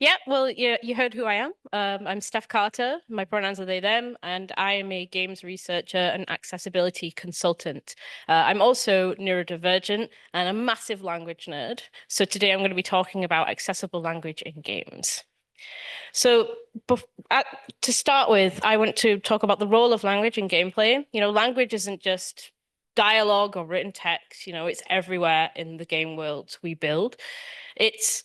Yeah, well, you heard who I am. I'm Steph Carter. My pronouns are they, them, and I am a games researcher and accessibility consultant. I'm also neurodivergent and a massive language nerd. So today I'm going to be talking about accessible language in games. So to start with, I want to talk about the role of language in gameplay. Language isn't just dialogue or written text, it's everywhere in the game worlds we build. It's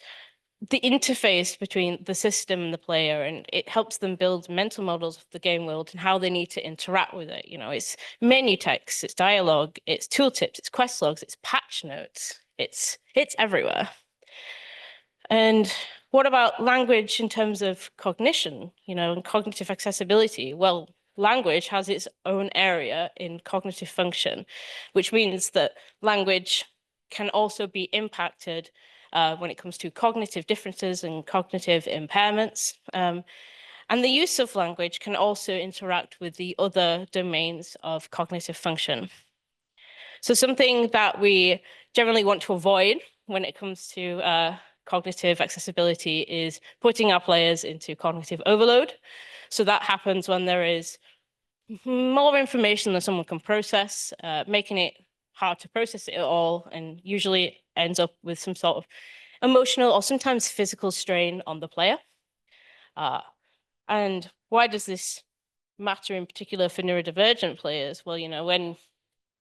the interface between the system and the player, and it helps them build mental models of the game world and how they need to interact with it. It's menu text, it's dialogue, it's tooltips, it's quest logs, it's patch notes. It's everywhere. And what about language in terms of cognition, and cognitive accessibility? Well, language has its own area in cognitive function, which means that language can also be impacted when it comes to cognitive differences and cognitive impairments. And the use of language can also interact with the other domains of cognitive function. So something that we generally want to avoid when it comes to cognitive accessibility is putting our players into cognitive overload. So that happens when there is more information than someone can process, making it hard to process it all, and usually ends up with some sort of emotional or sometimes physical strain on the player. And why does this matter in particular for neurodivergent players? Well, when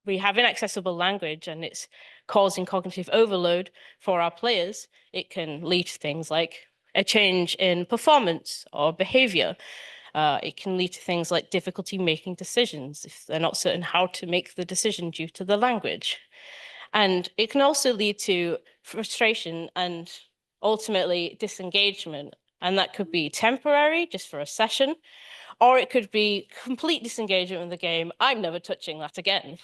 we have inaccessible language and it's causing cognitive overload for our players, it can lead to things like a change in performance or behavior. It can lead to things like difficulty making decisions if they're not certain how to make the decision due to the language. And it can also lead to frustration and ultimately disengagement. And that could be temporary, just for a session, or it could be complete disengagement in the game. I'm never touching that again.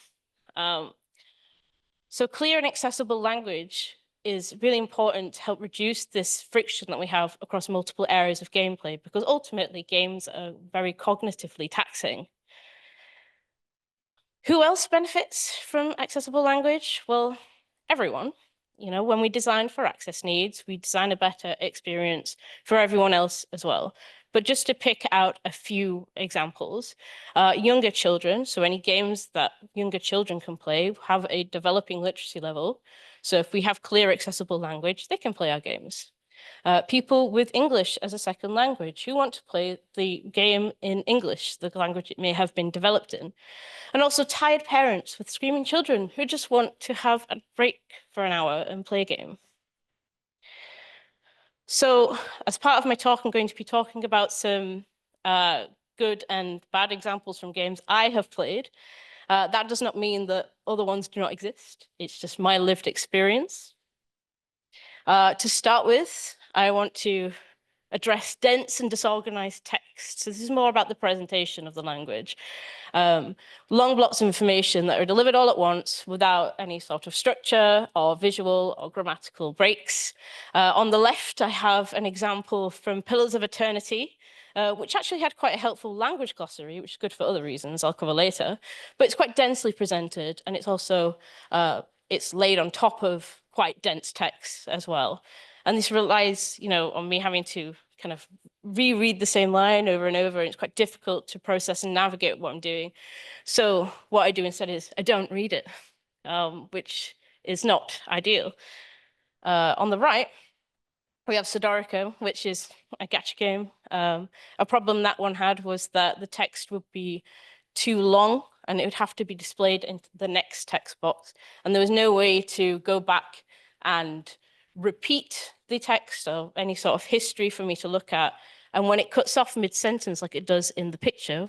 So clear and accessible language is really important to help reduce this friction that we have across multiple areas of gameplay, because ultimately games are very cognitively taxing. Who else benefits from accessible language? Well, everyone. When we design for access needs, we design a better experience for everyone else as well. But just to pick out a few examples, younger children, so any games that younger children can play, have a developing literacy level. So if we have clear, accessible language, they can play our games. People with English as a second language who want to play the game in English, the language it may have been developed in. And also tired parents with screaming children who just want to have a break for an hour and play a game. So as part of my talk, I'm going to be talking about some good and bad examples from games I have played. That does not mean that other ones do not exist. It's just my lived experience. To start with, I want to address dense and disorganized text. So this is more about the presentation of the language. Long blocks of information that are delivered all at once without any sort of structure or visual or grammatical breaks. On the left, I have an example from Pillars of Eternity, which actually had quite a helpful language glossary, which is good for other reasons I'll cover later. But it's quite densely presented, and it's also it's laid on top of quite dense text as well. And this relies, on me having to kind of reread the same line over and over, and it's quite difficult to process and navigate what I'm doing. So what I do instead is I don't read it, which is not ideal. On the right, we have Sudoku, which is a gacha game. A problem that one had was that the text would be too long and it would have to be displayed in the next text box. And there was no way to go back and repeat the text or any sort of history for me to look at. And when it cuts off mid-sentence, like it does in the picture,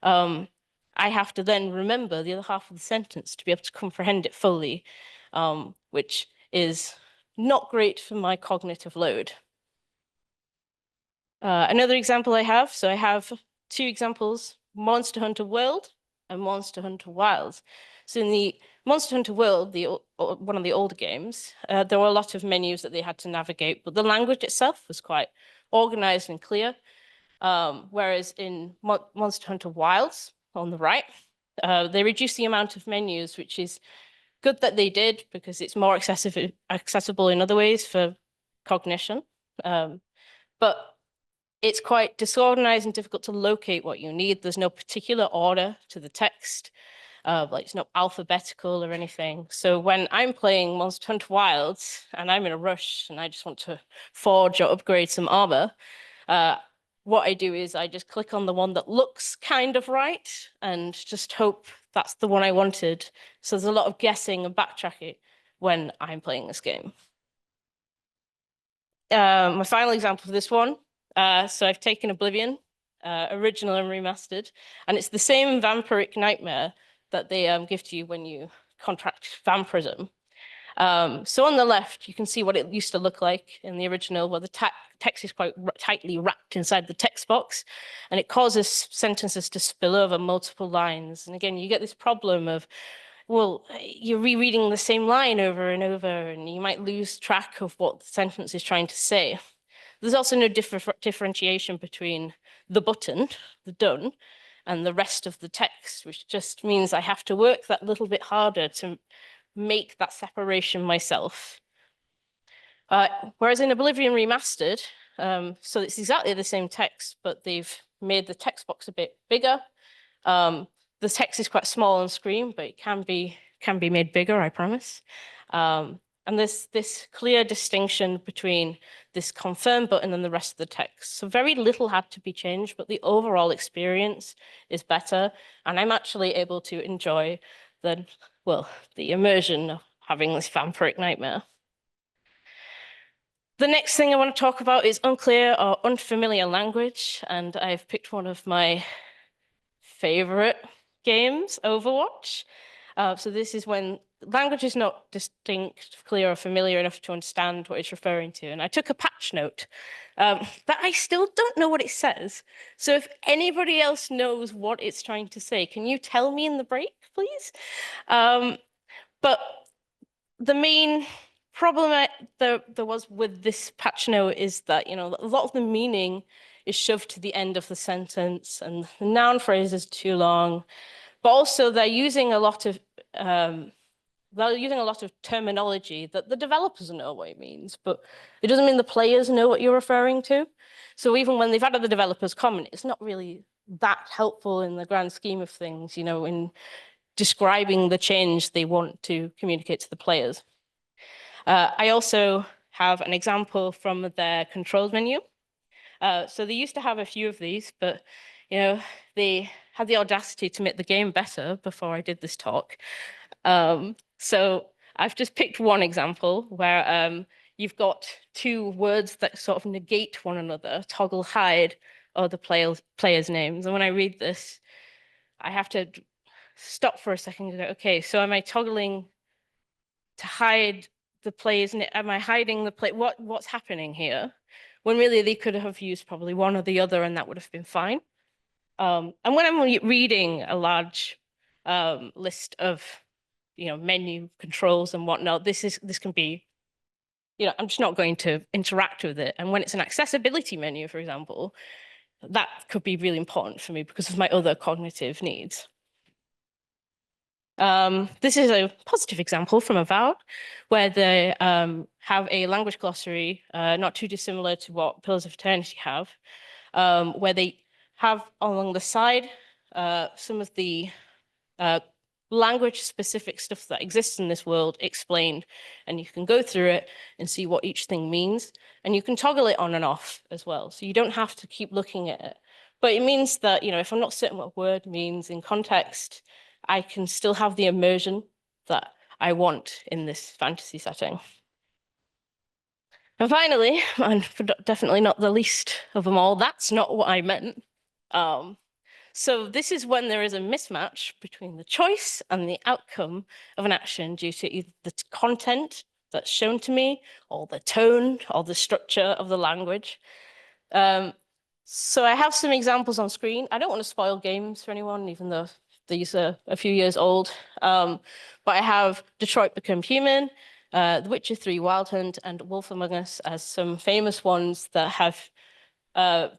I have to then remember the other half of the sentence to be able to comprehend it fully, which is not great for my cognitive load. Another example I have, so I have two examples, Monster Hunter World and Monster Hunter Wilds. So in the Monster Hunter World, one of the older games, there were a lot of menus that they had to navigate, but the language itself was quite organized and clear. Whereas in Monster Hunter Wilds, on the right, they reduced the amount of menus, which is good that they did because it's more accessible in other ways for cognition. but it's quite disorganized and difficult to locate what you need. There's no particular order to the text. Like it's not alphabetical or anything. So when I'm playing Monster Hunter Wilds and I'm in a rush and I just want to forge or upgrade some armor, what I do is I just click on the one that looks kind of right and just hope that's the one I wanted. So there's a lot of guessing and backtracking when I'm playing this game. My final example for this one. So I've taken Oblivion, original and remastered, and it's the same vampiric nightmare that they give to you when you contract vampirism. So on the left, you can see what it used to look like in the original, where the text is quite tightly wrapped inside the text box, and it causes sentences to spill over multiple lines. And again, you get this problem of, well, you're rereading the same line over and over, and you might lose track of what the sentence is trying to say. There's also no differentiation between the button, the done, and the rest of the text, which just means I have to work that little bit harder to make that separation myself. Whereas in Oblivion Remastered, so it's exactly the same text, but they've made the text box a bit bigger. The text is quite small on screen, but it can be made bigger, I promise. And there's this clear distinction between this confirm button and the rest of the text. So very little had to be changed, but the overall experience is better. And I'm actually able to enjoy the immersion of having this vampiric nightmare. The next thing I want to talk about is unclear or unfamiliar language. And I've picked one of my favorite games, Overwatch. So this is when language is not distinct, clear, or familiar enough to understand what it's referring to. And I took a patch note that I still don't know what it says. So if anybody else knows what it's trying to say, can you tell me in the break, please? But the main problem there was with this patch note is that, you know, a lot of the meaning is shoved to the end of the sentence, and the noun phrase is too long. But also they're using a lot of terminology that the developers know what it means, but it doesn't mean the players know what you're referring to. So even when they've added the developers comment, it's not really that helpful in the grand scheme of things, you know, in describing the change they want to communicate to the players. I also have an example from their controls menu. So they used to have a few of these, but you know, they had the audacity to make the game better before I did this talk. So I've just picked one example where you've got two words that sort of negate one another, toggle hide, or the players' names. And when I read this, I have to stop for a second and go, okay, so am I toggling to hide the players? Am I hiding the play? What's happening here? When really they could have used probably one or the other, and that would have been fine. And when I'm reading a large list of, you know, menu controls and whatnot, this can be, you know, I'm just not going to interact with it. And when it's an accessibility menu, for example, that could be really important for me because of my other cognitive needs. This is a positive example from Avowed, where they have a language glossary, not too dissimilar to what Pillars of Eternity have, where they have along the side some of the language-specific stuff that exists in this world explained, and you can go through it and see what each thing means, and you can toggle it on and off as well, so you don't have to keep looking at it. But it means that, you know, if I'm not certain what a word means in context, I can still have the immersion that I want in this fantasy setting. And finally, and definitely not the least of them all, that's not what I meant. So this is when there is a mismatch between the choice and the outcome of an action due to either the content that's shown to me, or the tone, or the structure of the language. So I have some examples on screen. I don't want to spoil games for anyone, even though these are a few years old. But I have Detroit Become Human, The Witcher 3 Wild Hunt, and Wolf Among Us as some famous ones that have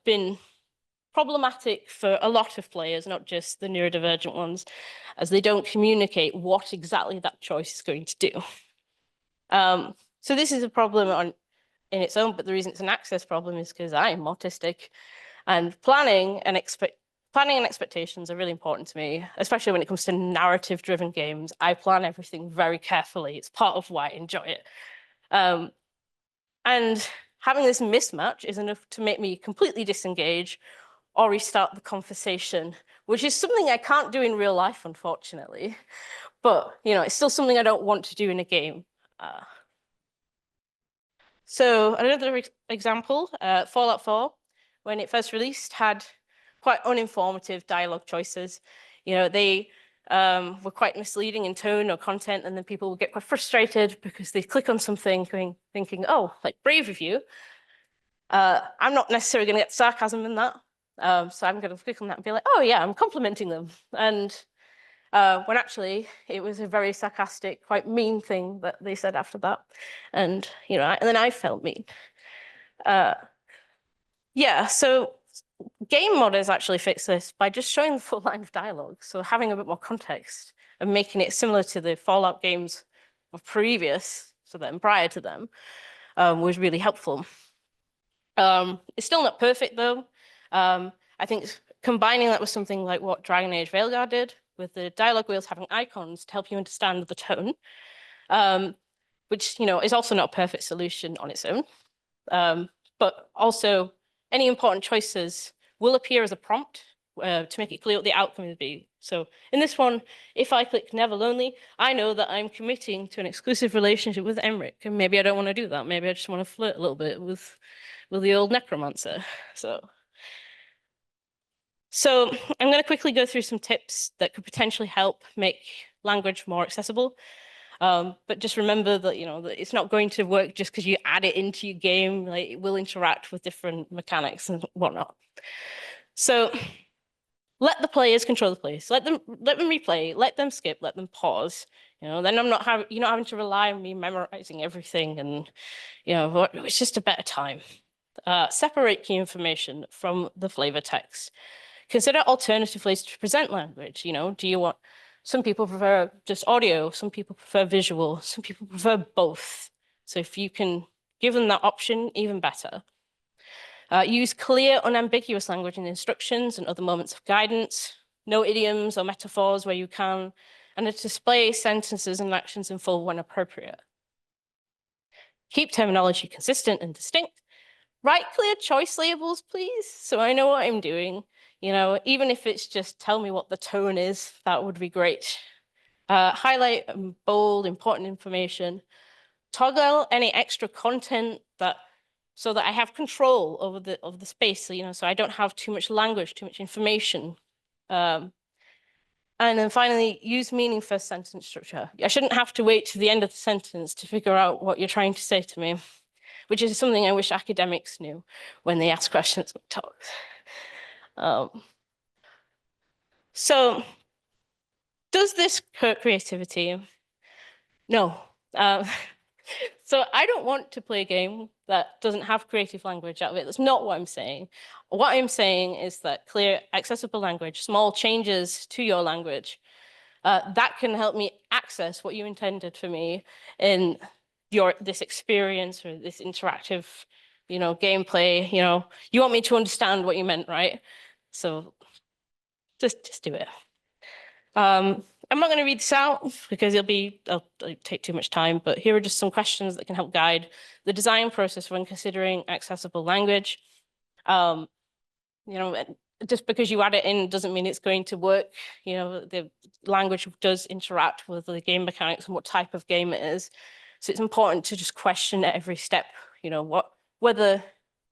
been problematic for a lot of players, not just the neurodivergent ones, as they don't communicate what exactly that choice is going to do. So this is a problem on in its own, but the reason it's an access problem is because I'm autistic, and planning and expectations are really important to me, especially when it comes to narrative-driven games. I plan everything very carefully. It's part of why I enjoy it. And having this mismatch is enough to make me completely disengage or restart the conversation, which is something I can't do in real life, unfortunately. But, it's still something I don't want to do in a game. So another example, Fallout 4, when it first released, had quite uninformative dialogue choices. They were quite misleading in tone or content, and then people would get quite frustrated because they click on something thinking, oh, like brave of you. I'm not necessarily going to get sarcasm in that. So I'm going to click on that and be like, oh yeah, I'm complimenting them. And when actually it was a very sarcastic, quite mean thing that they said after that. And, and then I felt mean. Yeah, so game modders actually fix this by just showing the full line of dialogue. So having a bit more context and making it similar to the Fallout games of previous to them, prior to them, was really helpful. It's still not perfect though. I think combining that with something like what Dragon Age Veilguard did, with the dialogue wheels having icons to help you understand the tone, which is also not a perfect solution on its own. But also any important choices will appear as a prompt to make it clear what the outcome would be. So in this one, if I click Never Lonely, I know that I'm committing to an exclusive relationship with Emmerich, and maybe I don't want to do that. Maybe I just want to flirt a little bit with the old necromancer. So I'm going to quickly go through some tips that could potentially help make language more accessible. But just remember that, that it's not going to work just because you add it into your game. Like, it will interact with different mechanics and whatnot. So let the players control the place. Let them replay, let them skip, let them pause. Then you're not having to rely on me memorizing everything, and it's just a better time. Separate key information from the flavor text. Consider alternative ways to present language. Do you want, some people prefer just audio, some people prefer visual, some people prefer both. So if you can give them that option, even better. Use clear, unambiguous language in instructions and other moments of guidance. No idioms or metaphors where you can, and display sentences and actions in full when appropriate. Keep terminology consistent and distinct. Write clear choice labels, please, so I know what I'm doing. Even if it's just tell me what the tone is, that would be great. Highlight and bold important information. Toggle any extra content so that I have control over the space, so I don't have too much language, too much information. And then finally, use meaning first sentence structure. I shouldn't have to wait to the end of the sentence to figure out what you're trying to say to me, which is something I wish academics knew when they ask questions on talks. So does this hurt creativity? No. So I don't want to play a game that doesn't have creative language out of it. That's not what I'm saying. What I'm saying is that clear, accessible language, small changes to your language, that can help me access what you intended for me in this experience or this interactive, gameplay. You want me to understand what you meant, right? So just do it. I'm not going to read this out because it'll take too much time, but here are just some questions that can help guide the design process when considering accessible language. Just because you add it in doesn't mean it's going to work. The language does interact with the game mechanics and what type of game it is. So it's important to just question at every step, whether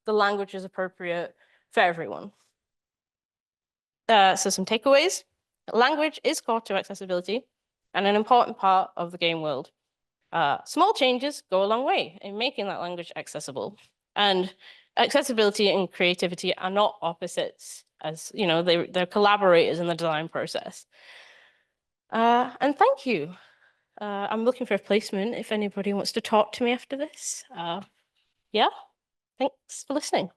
the language is appropriate for everyone. So some takeaways. Language is core to accessibility and an important part of the game world. Small changes go a long way in making that language accessible. And accessibility and creativity are not opposites, as they're collaborators in the design process. And thank you. I'm looking for a placement if anybody wants to talk to me after this. Yeah, thanks for listening.